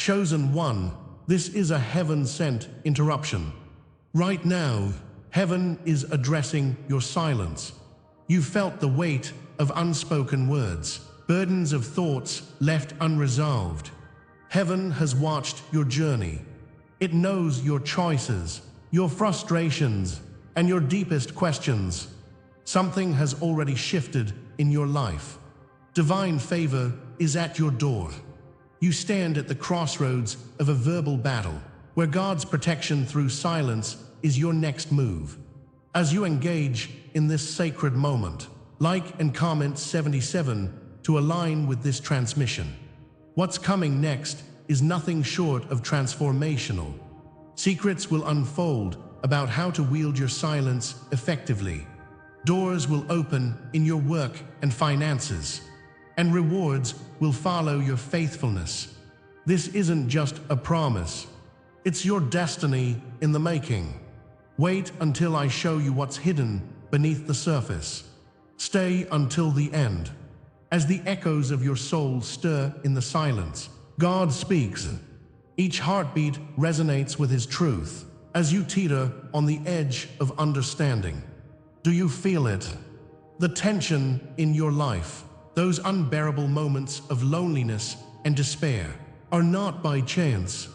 Chosen one, this is a heaven-sent interruption. Right now, heaven is addressing your silence. You felt the weight of unspoken words, burdens of thoughts left unresolved. Heaven has watched your journey. It knows your choices, your frustrations, and your deepest questions. Something has already shifted in your life. Divine favor is at your door. You stand at the crossroads of a verbal battle, where God's protection through silence is your next move. As you engage in this sacred moment, like and comment 77 to align with this transmission. What's coming next is nothing short of transformational. Secrets will unfold about how to wield your silence effectively. Doors will open in your work and finances, and rewards will follow your faithfulness. This isn't just a promise. It's your destiny in the making. Wait until I show you what's hidden beneath the surface. Stay until the end. As the echoes of your soul stir in the silence, God speaks. Each heartbeat resonates with His truth as you teeter on the edge of understanding. Do you feel it? The tension in your life, those unbearable moments of loneliness and despair, are not by chance.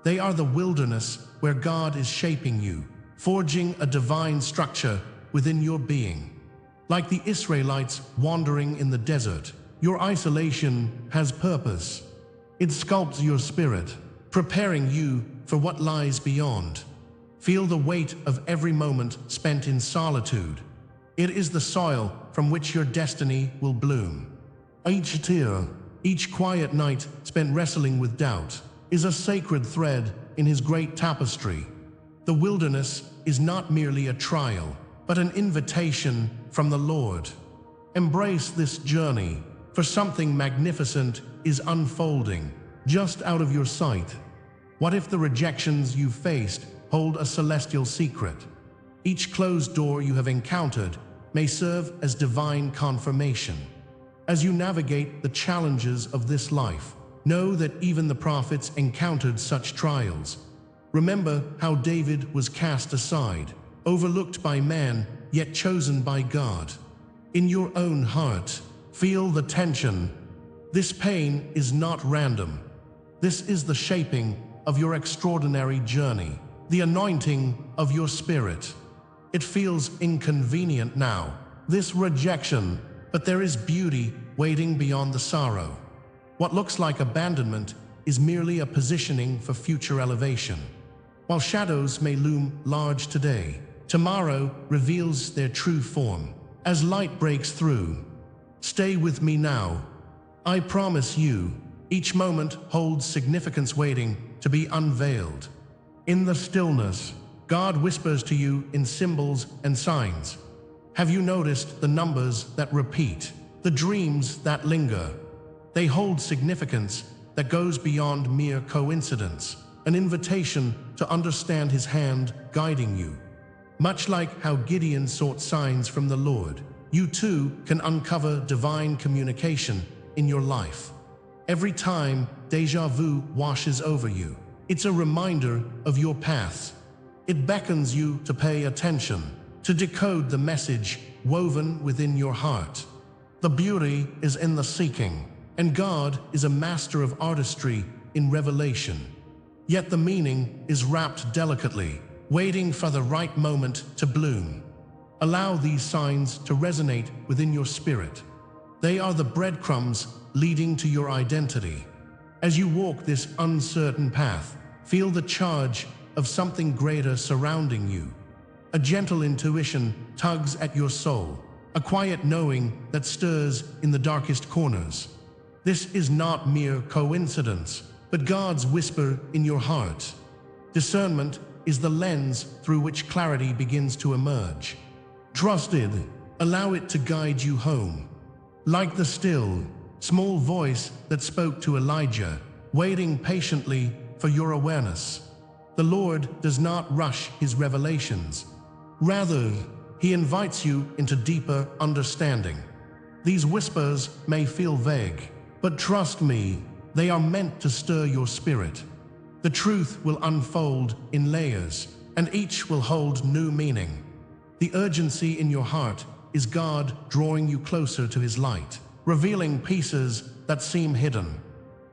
They are the wilderness where God is shaping you, forging a divine structure within your being. Like the Israelites wandering in the desert, your isolation has purpose. It sculpts your spirit, preparing you for what lies beyond. Feel the weight of every moment spent in solitude. It is the soil from which your destiny will bloom. Each tear, each quiet night spent wrestling with doubt, is a sacred thread in His great tapestry. The wilderness is not merely a trial, but an invitation from the Lord. Embrace this journey, for something magnificent is unfolding just out of your sight. What if the rejections you faced hold a celestial secret? Each closed door you have encountered may serve as divine confirmation. As you navigate the challenges of this life, know that even the prophets encountered such trials. Remember how David was cast aside, overlooked by man, yet chosen by God. In your own heart, feel the tension. This pain is not random. This is the shaping of your extraordinary journey, the anointing of your spirit. It feels inconvenient now, this rejection, but there is beauty waiting beyond the sorrow. What looks like abandonment is merely a positioning for future elevation. While shadows may loom large today, tomorrow reveals their true form as light breaks through. Stay with me now. I promise you, each moment holds significance waiting to be unveiled. In the stillness, God whispers to you in symbols and signs. Have you noticed the numbers that repeat, the dreams that linger? They hold significance that goes beyond mere coincidence, an invitation to understand His hand guiding you. Much like how Gideon sought signs from the Lord, you too can uncover divine communication in your life. Every time déjà vu washes over you, it's a reminder of your path. It beckons you to pay attention, to decode the message woven within your heart. The beauty is in the seeking, and God is a master of artistry in revelation. Yet the meaning is wrapped delicately, waiting for the right moment to bloom. Allow these signs to resonate within your spirit. They are the breadcrumbs leading to your identity. As you walk this uncertain path, feel the charge of something greater surrounding you. A gentle intuition tugs at your soul, a quiet knowing that stirs in the darkest corners. This is not mere coincidence, but God's whisper in your heart. Discernment is the lens through which clarity begins to emerge. Trust it, allow it to guide you home. Like the still, small voice that spoke to Elijah, waiting patiently for your awareness. The Lord does not rush His revelations. Rather, He invites you into deeper understanding. These whispers may feel vague, but trust me, They are meant to stir your spirit. The truth will unfold in layers, and each will hold new meaning. The urgency in your heart is God drawing you closer to His light, revealing pieces that seem hidden.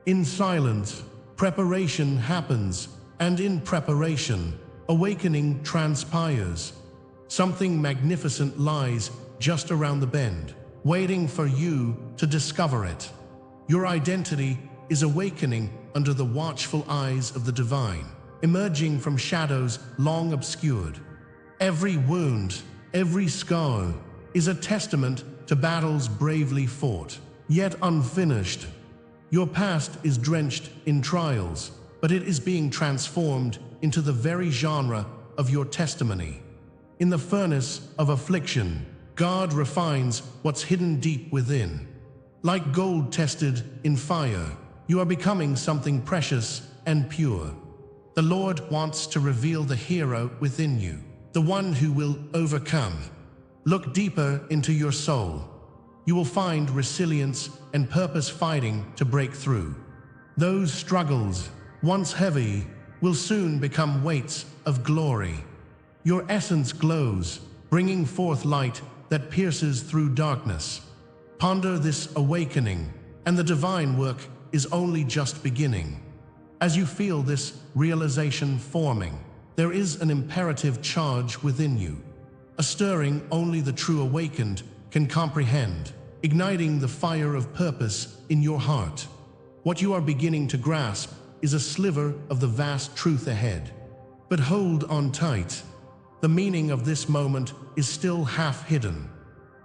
In silence, preparation happens, and in preparation, awakening transpires. Something magnificent lies just around the bend, waiting for you to discover it. Your identity is awakening under the watchful eyes of the divine, emerging from shadows long obscured. Every wound, every scar is a testament to battles bravely fought, yet unfinished. Your past is drenched in trials, but it is being transformed into the very genre of your testimony. In the furnace of affliction, God refines what's hidden deep within. Like gold tested in fire, you are becoming something precious and pure. The Lord wants to reveal the hero within you, the one who will overcome. Look deeper into your soul. You will find resilience and purpose fighting to break through. Those struggles, once heavy, will soon become weights of glory. Your essence glows, bringing forth light that pierces through darkness. Ponder this awakening, and the divine work is only just beginning. As you feel this realization forming, there is an imperative charge within you, a stirring only the true awakened can comprehend, igniting the fire of purpose in your heart. What you are beginning to grasp is a sliver of the vast truth ahead. But hold on tight. The meaning of this moment is still half hidden.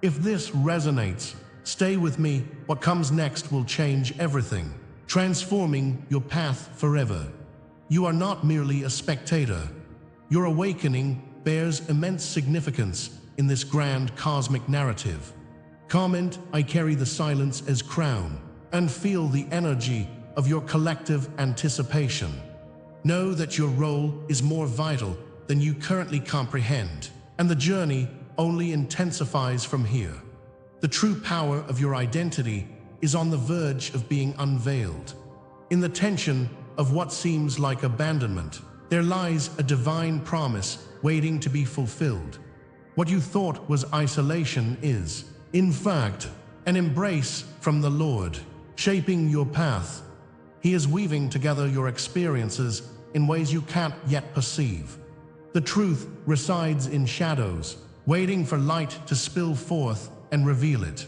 If this resonates, stay with me. What comes next will change everything, transforming your path forever. You are not merely a spectator. Your awakening bears immense significance in this grand cosmic narrative. Comment, I carry the silence as crown, and feel the energy of your collective anticipation. Know that your role is more vital than you currently comprehend, and the journey only intensifies from here. The true power of your identity is on the verge of being unveiled. In the tension of what seems like abandonment, there lies a divine promise waiting to be fulfilled. What you thought was isolation is, in fact, an embrace from the Lord, shaping your path. He is weaving together your experiences in ways you can't yet perceive. The truth resides in shadows, waiting for light to spill forth and reveal it.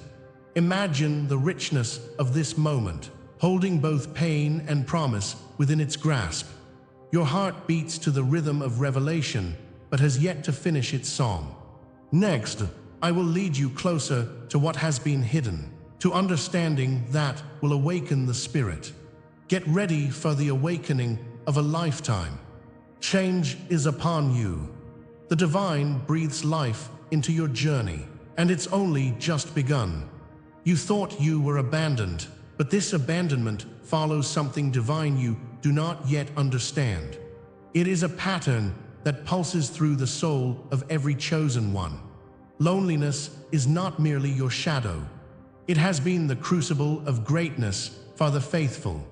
Imagine the richness of this moment, holding both pain and promise within its grasp. Your heart beats to the rhythm of revelation, but has yet to finish its song. Next, I will lead you closer to what has been hidden, to understanding that will awaken the spirit. Get ready for the awakening of a lifetime. Change is upon you. The divine breathes life into your journey, and it's only just begun. You thought you were abandoned, but this abandonment follows something divine you do not yet understand. It is a pattern that pulses through the soul of every chosen one. Loneliness is not merely your shadow. It has been the crucible of greatness for the faithful.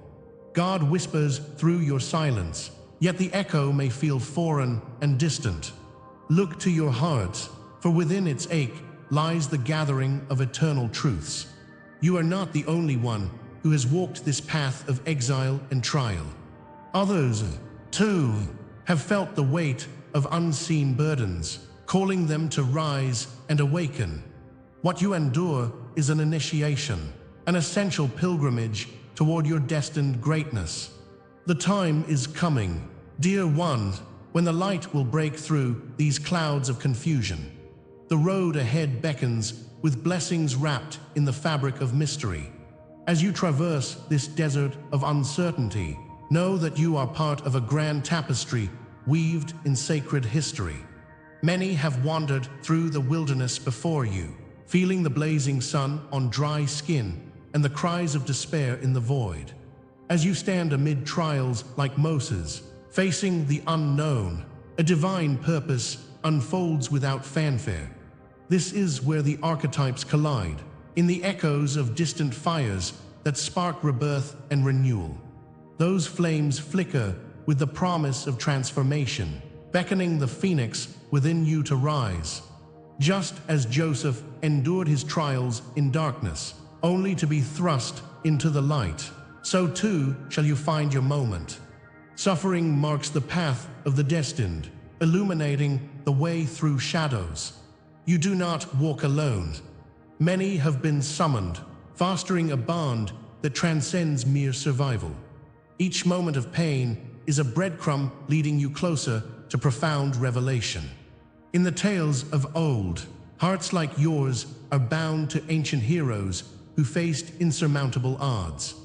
God whispers through your silence, yet the echo may feel foreign and distant. Look to your heart, for within its ache lies the gathering of eternal truths. You are not the only one who has walked this path of exile and trial. Others, too, have felt the weight of unseen burdens, calling them to rise and awaken. What you endure is an initiation, an essential pilgrimage toward your destined greatness. The time is coming, dear one, when the light will break through these clouds of confusion. The road ahead beckons with blessings wrapped in the fabric of mystery. As you traverse this desert of uncertainty, know that you are part of a grand tapestry weaved in sacred history. Many have wandered through the wilderness before you, feeling the blazing sun on dry skin and the cries of despair in the void. As you stand amid trials like Moses, facing the unknown, a divine purpose unfolds without fanfare. This is where the archetypes collide, in the echoes of distant fires that spark rebirth and renewal. Those flames flicker with the promise of transformation, beckoning the phoenix within you to rise. Just as Joseph endured his trials in darkness, only to be thrust into the light, so too shall you find your moment. Suffering marks the path of the destined, illuminating the way through shadows. You do not walk alone. Many have been summoned, fostering a bond that transcends mere survival. Each moment of pain is a breadcrumb leading you closer to profound revelation. In the tales of old, hearts like yours are bound to ancient heroes who faced insurmountable odds.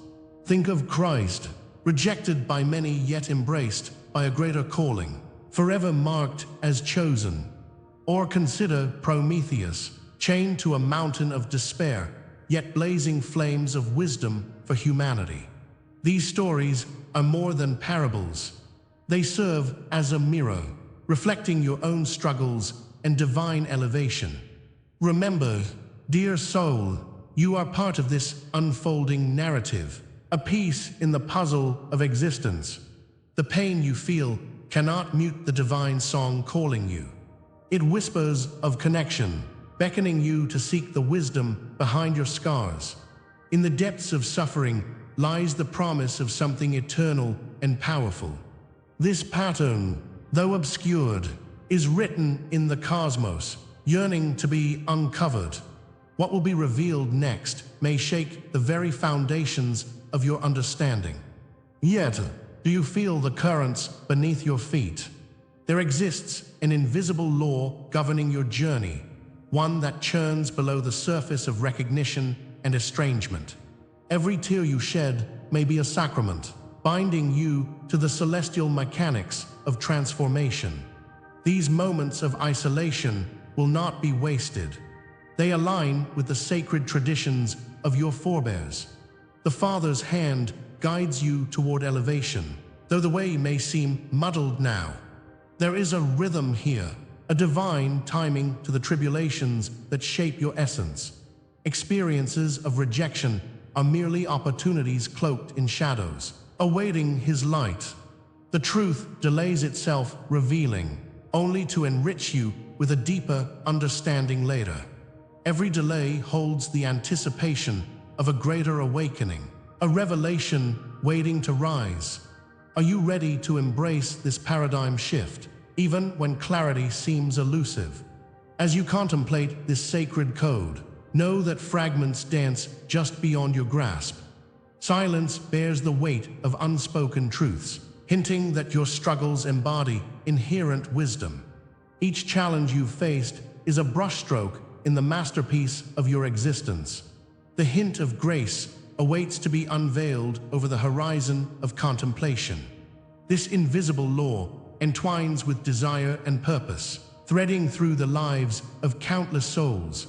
Think of Christ, rejected by many yet embraced by a greater calling, forever marked as chosen. Or consider Prometheus, chained to a mountain of despair, yet blazing flames of wisdom for humanity. These stories are more than parables. They serve as a mirror, reflecting your own struggles and divine elevation. Remember, dear soul, you are part of this unfolding narrative, a piece in the puzzle of existence. The pain you feel cannot mute the divine song calling you. It whispers of connection, beckoning you to seek the wisdom behind your scars. In the depths of suffering lies the promise of something eternal and powerful. This pattern, though obscured, is written in the cosmos, yearning to be uncovered. What will be revealed next may shake the very foundations of your understanding. Yet, do you feel the currents beneath your feet? There exists an invisible law governing your journey, one that churns below the surface of recognition and estrangement. Every tear you shed may be a sacrament, binding you to the celestial mechanics of transformation. These moments of isolation will not be wasted. They align with the sacred traditions of your forebears. The Father's hand guides you toward elevation, though the way may seem muddled now. There is a rhythm here, a divine timing to the tribulations that shape your essence. Experiences of rejection are merely opportunities cloaked in shadows, awaiting His light. The truth delays itself, revealing, only to enrich you with a deeper understanding later. Every delay holds the anticipation of a greater awakening, a revelation waiting to rise. Are you ready to embrace this paradigm shift, even when clarity seems elusive? As you contemplate this sacred code, know that fragments dance just beyond your grasp. Silence bears the weight of unspoken truths, hinting that your struggles embody inherent wisdom. Each challenge you've faced is a brushstroke in the masterpiece of your existence. The hint of grace awaits to be unveiled over the horizon of contemplation. This invisible law entwines with desire and purpose, threading through the lives of countless souls.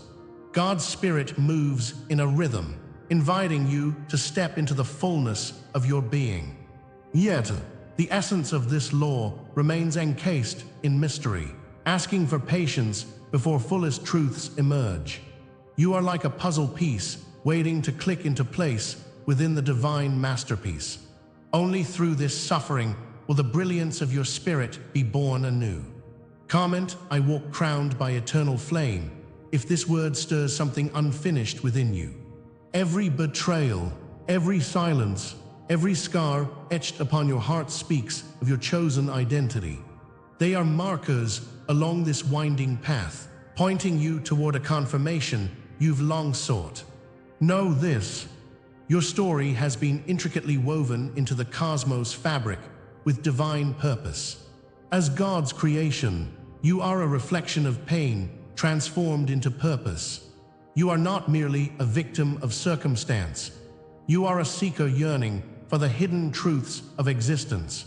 God's Spirit moves in a rhythm, inviting you to step into the fullness of your being. Yet, the essence of this law remains encased in mystery, asking for patience before fullest truths emerge. You are like a puzzle piece waiting to click into place within the divine masterpiece. Only through this suffering will the brilliance of your spirit be born anew. Comment, "I walk crowned by eternal flame," if this word stirs something unfinished within you. Every betrayal, every silence, every scar etched upon your heart speaks of your chosen identity. They are markers along this winding path, pointing you toward a confirmation you've long sought. Know this: your story has been intricately woven into the cosmos fabric with divine purpose. As God's creation, you are a reflection of pain transformed into purpose. You are not merely a victim of circumstance. You are a seeker yearning for the hidden truths of existence.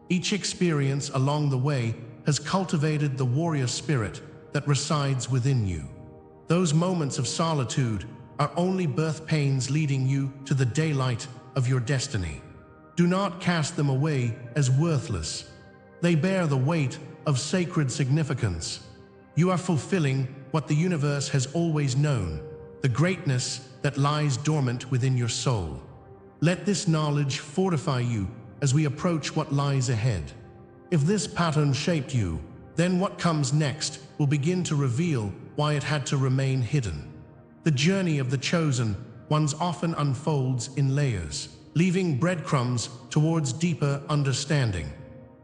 Each experience along the way has cultivated the warrior spirit that resides within you. Those moments of solitude are only birth pains leading you to the daylight of your destiny. Do not cast them away as worthless. They bear the weight of sacred significance. You are fulfilling what the universe has always known, the greatness that lies dormant within your soul. Let this knowledge fortify you as we approach what lies ahead. If this pattern shaped you, then what comes next will begin to reveal why it had to remain hidden. The journey of the chosen ones often unfolds in layers, leaving breadcrumbs towards deeper understanding.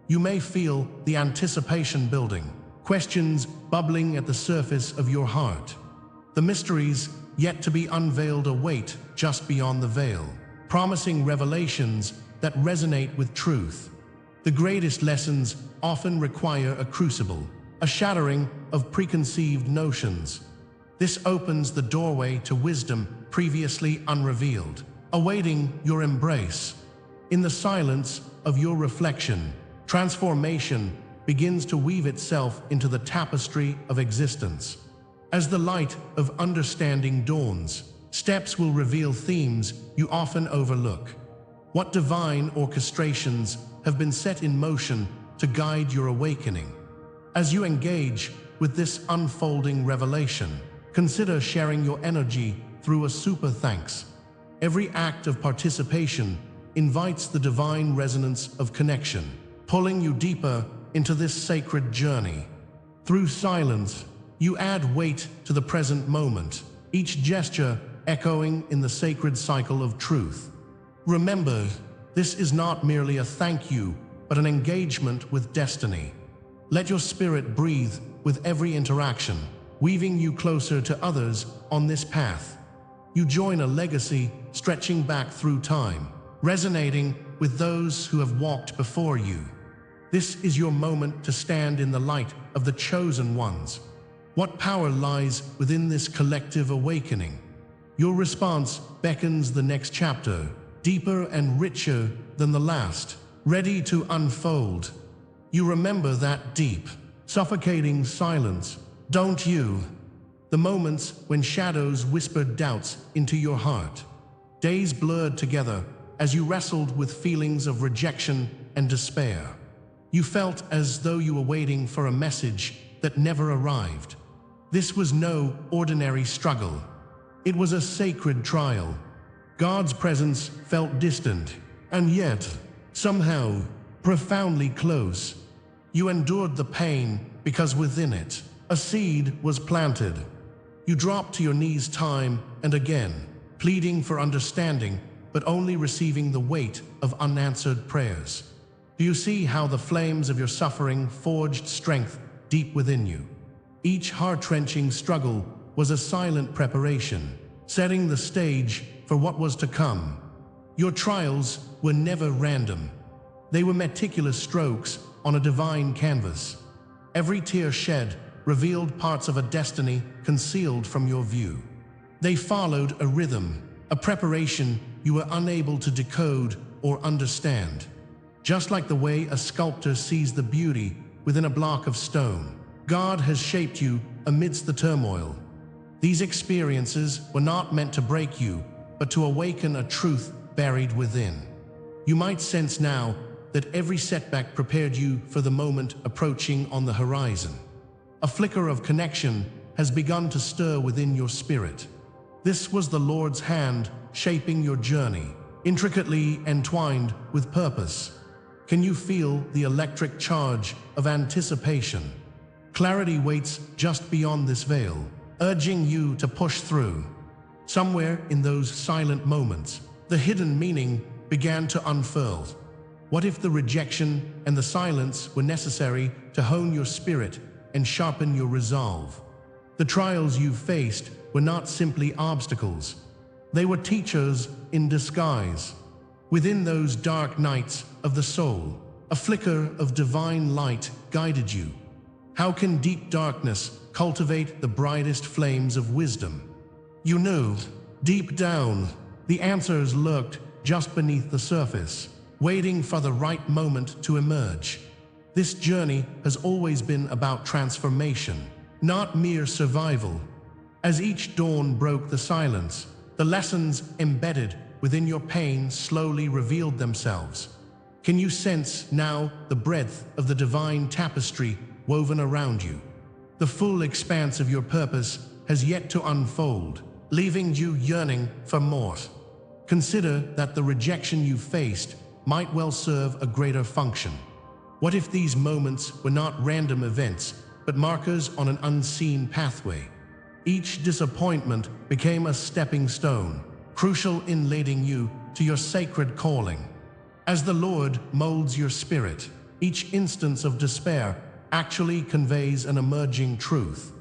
You may feel the anticipation building, questions bubbling at the surface of your heart. The mysteries yet to be unveiled await just beyond the veil, promising revelations that resonate with truth. The greatest lessons often require a crucible, a shattering of preconceived notions. This opens the doorway to wisdom previously unrevealed, awaiting your embrace. In the silence of your reflection, transformation begins to weave itself into the tapestry of existence. As the light of understanding dawns, steps will reveal themes you often overlook. What divine orchestrations have been set in motion to guide your awakening? As you engage with this unfolding revelation, consider sharing your energy through a super thanks. Every act of participation invites the divine resonance of connection, pulling you deeper into this sacred journey. Through silence, you add weight to the present moment, each gesture echoing in the sacred cycle of truth. Remember, this is not merely a thank you, but an engagement with destiny. Let your spirit breathe with every interaction, weaving you closer to others on this path. You join a legacy stretching back through time, resonating with those who have walked before you. This is your moment to stand in the light of the chosen ones. What power lies within this collective awakening? Your response beckons the next chapter, deeper and richer than the last, ready to unfold. You remember that deep, suffocating silence, don't you? The moments when shadows whispered doubts into your heart. Days blurred together as you wrestled with feelings of rejection and despair. You felt as though you were waiting for a message that never arrived. This was no ordinary struggle. It was a sacred trial. God's presence felt distant, and yet, somehow, profoundly close. You endured the pain because within it, a seed was planted. You dropped to your knees time and again, pleading for understanding, but only receiving the weight of unanswered prayers. Do you see how the flames of your suffering forged strength deep within you? Each heart-wrenching struggle was a silent preparation, setting the stage for what was to come. Your trials were never random. They were meticulous strokes on a divine canvas. Every tear shed revealed parts of a destiny concealed from your view. They followed a rhythm, a preparation you were unable to decode or understand. Just like the way a sculptor sees the beauty within a block of stone, God has shaped you amidst the turmoil. These experiences were not meant to break you, but to awaken a truth buried within. You might sense now that every setback prepared you for the moment approaching on the horizon. A flicker of connection has begun to stir within your spirit. This was the Lord's hand shaping your journey, intricately entwined with purpose. Can you feel the electric charge of anticipation? Clarity waits just beyond this veil, urging you to push through. Somewhere in those silent moments, the hidden meaning began to unfurl. What if the rejection and the silence were necessary to hone your spirit and sharpen your resolve? The trials you faced were not simply obstacles. They were teachers in disguise. Within those dark nights of the soul, a flicker of divine light guided you. How can deep darkness cultivate the brightest flames of wisdom? You knew, deep down, the answers lurked just beneath the surface, waiting for the right moment to emerge. This journey has always been about transformation, not mere survival. As each dawn broke the silence, the lessons embedded within your pain slowly revealed themselves. Can you sense now the breadth of the divine tapestry woven around you? The full expanse of your purpose has yet to unfold, leaving you yearning for more. consider that the rejection you faced might well serve a greater function. What if these moments were not random events, but markers on an unseen pathway? Each disappointment became a stepping stone, crucial in leading you to your sacred calling. As the Lord molds your spirit, each instance of despair actually conveys an emerging truth.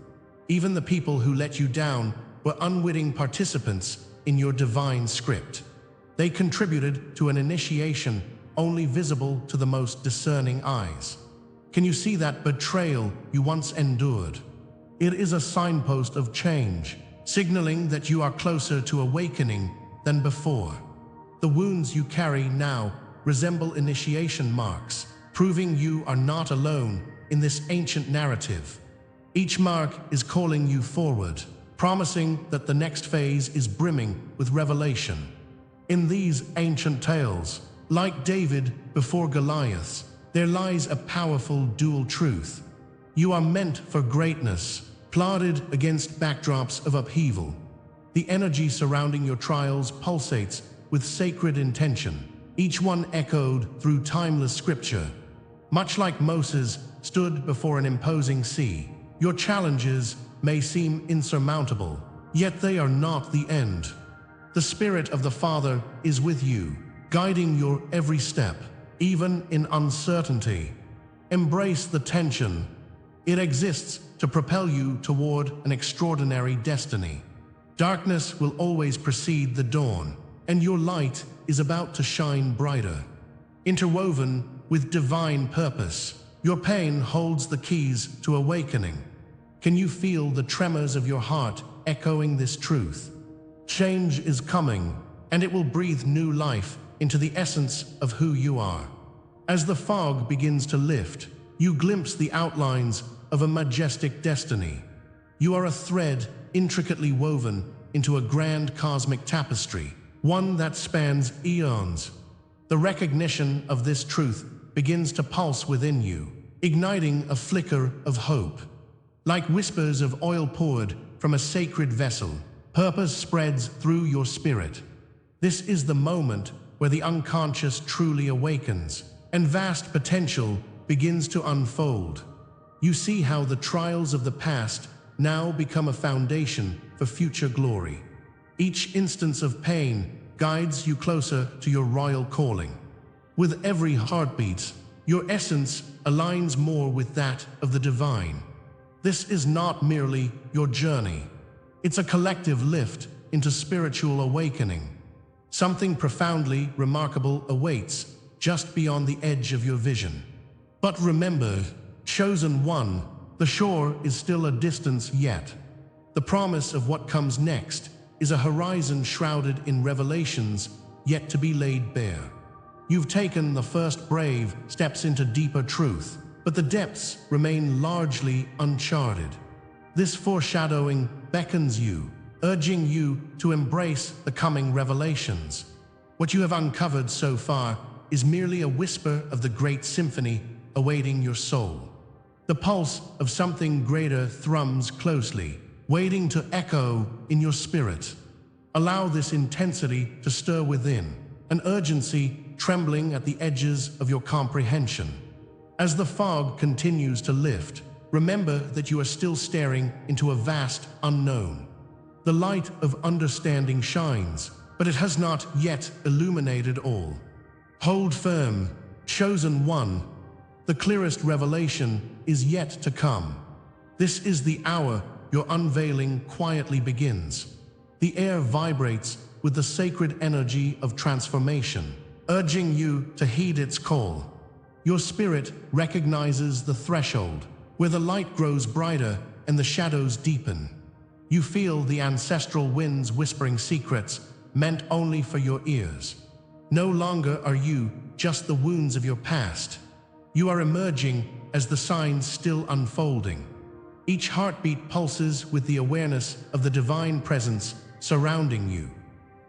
Even the people who let you down were unwitting participants in your divine script. They contributed to an initiation only visible to the most discerning eyes. Can you see that betrayal you once endured? It is a signpost of change, signaling that you are closer to awakening than before. The wounds you carry now resemble initiation marks, proving you are not alone in this ancient narrative. Each mark is calling you forward, promising that the next phase is brimming with revelation. In these ancient tales, like David before Goliath, there lies a powerful dual truth. You are meant for greatness, plotted against backdrops of upheaval. The energy surrounding your trials pulsates with sacred intention, each one echoed through timeless scripture. Much like Moses stood before an imposing sea, your challenges may seem insurmountable, yet they are not the end. The Spirit of the Father is with you, guiding your every step, even in uncertainty. Embrace the tension. It exists to propel you toward an extraordinary destiny. Darkness will always precede the dawn, and your light is about to shine brighter. Interwoven with divine purpose, your pain holds the keys to awakening. Can you feel the tremors of your heart echoing this truth? Change is coming, and it will breathe new life into the essence of who you are. As the fog begins to lift, you glimpse the outlines of a majestic destiny. You are a thread intricately woven into a grand cosmic tapestry, one that spans eons. The recognition of this truth begins to pulse within you, igniting a flicker of hope. Like whispers of oil poured from a sacred vessel, purpose spreads through your spirit. This is the moment where the unconscious truly awakens, and vast potential begins to unfold. You see how the trials of the past now become a foundation for future glory. Each instance of pain guides you closer to your royal calling. With every heartbeat, your essence aligns more with that of the divine. This is not merely your journey. It's a collective lift into spiritual awakening. Something profoundly remarkable awaits just beyond the edge of your vision. But remember, chosen one, the shore is still a distance yet. The promise of what comes next is a horizon shrouded in revelations yet to be laid bare. You've taken the first brave steps into deeper truth, but the depths remain largely uncharted. This foreshadowing beckons you, urging you to embrace the coming revelations. What you have uncovered so far is merely a whisper of the great symphony awaiting your soul. The pulse of something greater thrums closely, waiting to echo in your spirit. Allow this intensity to stir within, an urgency trembling at the edges of your comprehension. As the fog continues to lift, remember that you are still staring into a vast unknown. The light of understanding shines, but it has not yet illuminated all. Hold firm, chosen one. The clearest revelation is yet to come. This is the hour your unveiling quietly begins. The air vibrates with the sacred energy of transformation, urging you to heed its call. Your spirit recognizes the threshold, where the light grows brighter and the shadows deepen. You feel the ancestral winds whispering secrets meant only for your ears. No longer are you just the wounds of your past. You are emerging as the signs still unfolding. Each heartbeat pulses with the awareness of the divine presence surrounding you.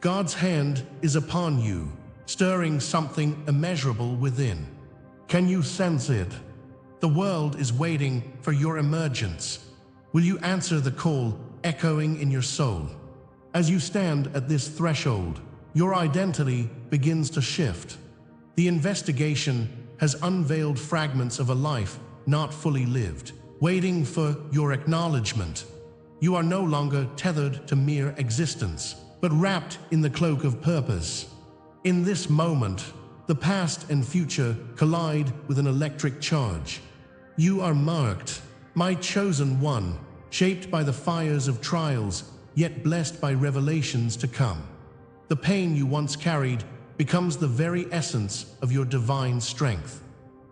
God's hand is upon you, stirring something immeasurable within. Can you sense it? The world is waiting for your emergence. Will you answer the call echoing in your soul? As you stand at this threshold, your identity begins to shift. The investigation has unveiled fragments of a life not fully lived, waiting for your acknowledgement. You are no longer tethered to mere existence, but wrapped in the cloak of purpose. In this moment, the past and future collide with an electric charge. You are marked, my chosen one, shaped by the fires of trials, yet blessed by revelations to come. The pain you once carried becomes the very essence of your divine strength.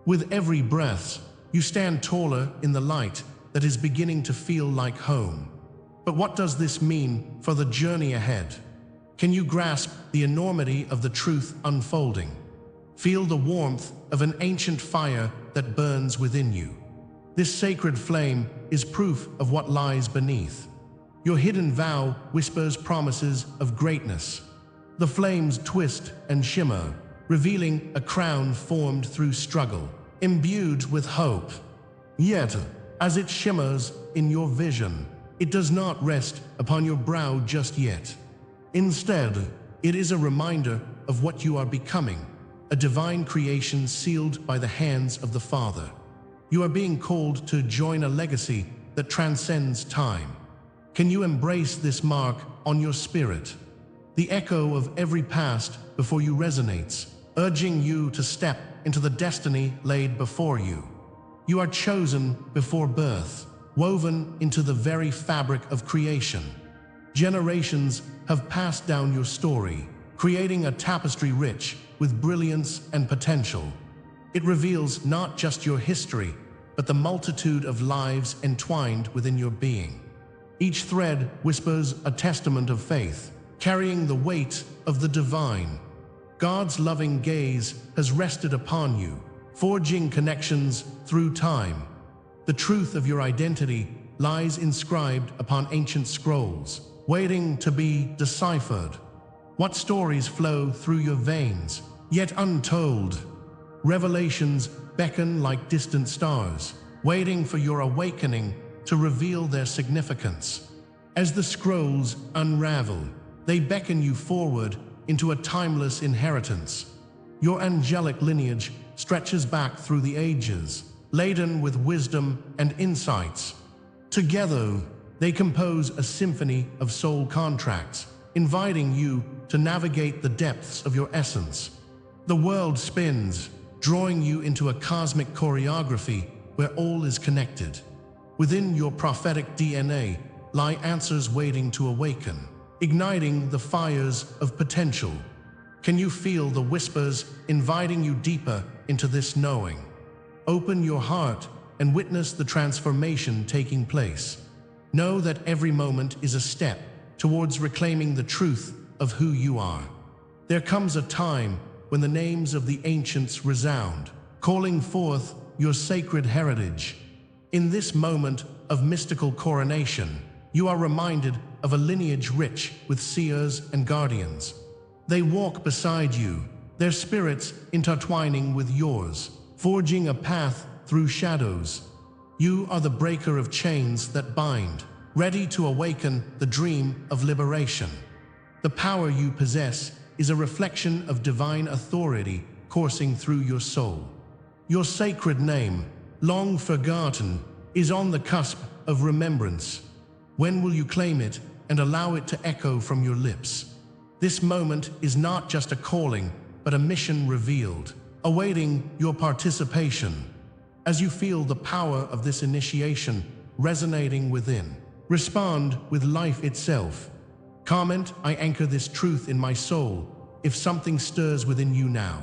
With every breath, you stand taller in the light that is beginning to feel like home. But what does this mean for the journey ahead? Can you grasp the enormity of the truth unfolding? Feel the warmth of an ancient fire that burns within you. This sacred flame is proof of what lies beneath. Your hidden vow whispers promises of greatness. The flames twist and shimmer, revealing a crown formed through struggle, imbued with hope. Yet, as it shimmers in your vision, it does not rest upon your brow just yet. Instead, it is a reminder of what you are becoming, a divine creation sealed by the hands of the Father. You are being called to join a legacy that transcends time. Can you embrace this mark on your spirit? The echo of every past before you resonates, urging you to step into the destiny laid before you. You are chosen before birth, woven into the very fabric of creation. Generations have passed down your story, creating a tapestry rich with brilliance and potential. It reveals not just your history, but the multitude of lives entwined within your being. Each thread whispers a testament of faith, carrying the weight of the divine. God's loving gaze has rested upon you, forging connections through time. The truth of your identity lies inscribed upon ancient scrolls, waiting to be deciphered. What stories flow through your veins, yet untold? Revelations beckon like distant stars, waiting for your awakening to reveal their significance. As the scrolls unravel, they beckon you forward into a timeless inheritance. Your angelic lineage stretches back through the ages, laden with wisdom and insights. Together, they compose a symphony of soul contracts, inviting you to navigate the depths of your essence. The world spins, drawing you into a cosmic choreography where all is connected. Within your prophetic DNA lie answers waiting to awaken, igniting the fires of potential. Can you feel the whispers inviting you deeper into this knowing? Open your heart and witness the transformation taking place. Know that every moment is a step towards reclaiming the truth of who you are. There comes a time when the names of the ancients resound, calling forth your sacred heritage. In this moment of mystical coronation, you are reminded of a lineage rich with seers and guardians. They walk beside you, their spirits intertwining with yours, forging a path through shadows. You are the breaker of chains that bind, ready to awaken the dream of liberation. The power you possess is a reflection of divine authority coursing through your soul. Your sacred name, long forgotten, is on the cusp of remembrance. When will you claim it and allow it to echo from your lips? This moment is not just a calling, but a mission revealed, awaiting your participation. As you feel the power of this initiation resonating within, respond with life itself. Comment, "I anchor this truth in my soul," if something stirs within you now.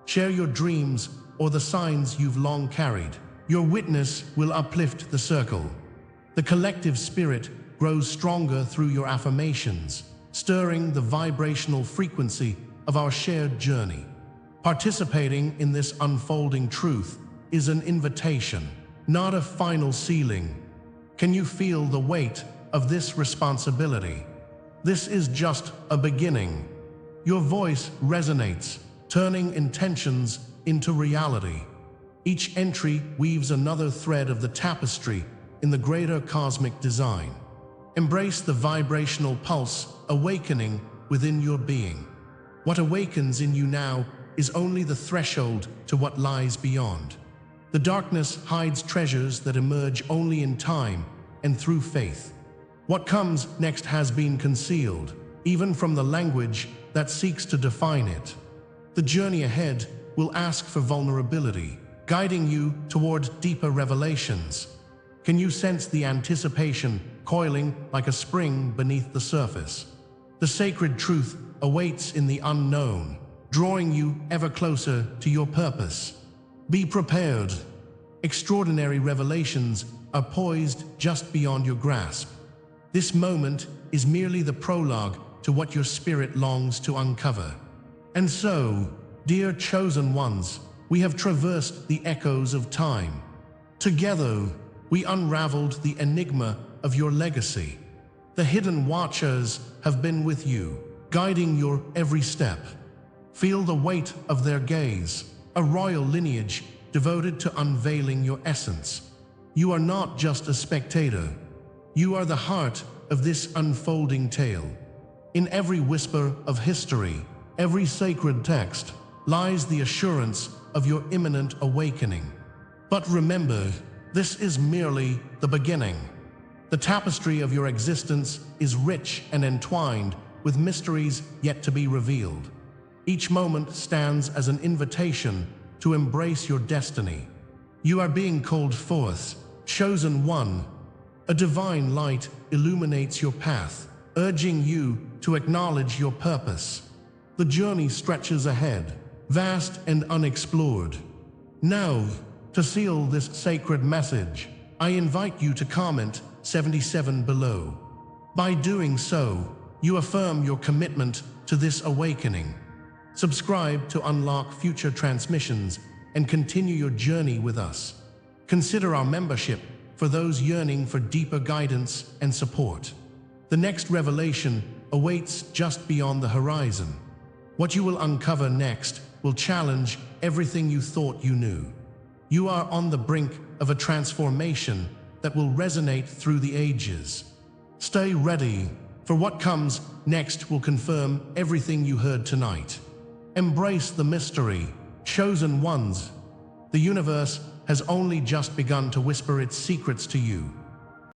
Share your dreams or the signs you've long carried. Your witness will uplift the circle. The collective spirit grows stronger through your affirmations, stirring the vibrational frequency of our shared journey. Participating in this unfolding truth is an invitation, not a final sealing. Can you feel the weight of this responsibility? This is just a beginning. Your voice resonates, turning intentions into reality. Each entry weaves another thread of the tapestry in the greater cosmic design. Embrace the vibrational pulse awakening within your being. What awakens in you now is only the threshold to what lies beyond. The darkness hides treasures that emerge only in time and through faith. What comes next has been concealed, even from the language that seeks to define it. The journey ahead will ask for vulnerability, guiding you toward deeper revelations. Can you sense the anticipation coiling like a spring beneath the surface? The sacred truth awaits in the unknown, drawing you ever closer to your purpose. Be prepared. Extraordinary revelations are poised just beyond your grasp. This moment is merely the prologue to what your spirit longs to uncover. And so, dear chosen ones, we have traversed the echoes of time. Together, we unraveled the enigma of your legacy. The hidden watchers have been with you, guiding your every step. Feel the weight of their gaze, a royal lineage devoted to unveiling your essence. You are not just a spectator. You are the heart of this unfolding tale. In every whisper of history, every sacred text, lies the assurance of your imminent awakening. But remember, this is merely the beginning. The tapestry of your existence is rich and entwined with mysteries yet to be revealed. Each moment stands as an invitation to embrace your destiny. You are being called forth, chosen one. A divine light illuminates your path, urging you to acknowledge your purpose. The journey stretches ahead, vast and unexplored. Now, to seal this sacred message, I invite you to comment 77 below. By doing so, you affirm your commitment to this awakening. Subscribe to unlock future transmissions and continue your journey with us. Consider our membership for those yearning for deeper guidance and support. The next revelation awaits just beyond the horizon. What you will uncover next will challenge everything you thought you knew. You are on the brink of a transformation that will resonate through the ages. Stay ready, for what comes next will confirm everything you heard tonight. Embrace the mystery, chosen ones. The universe has only just begun to whisper its secrets to you.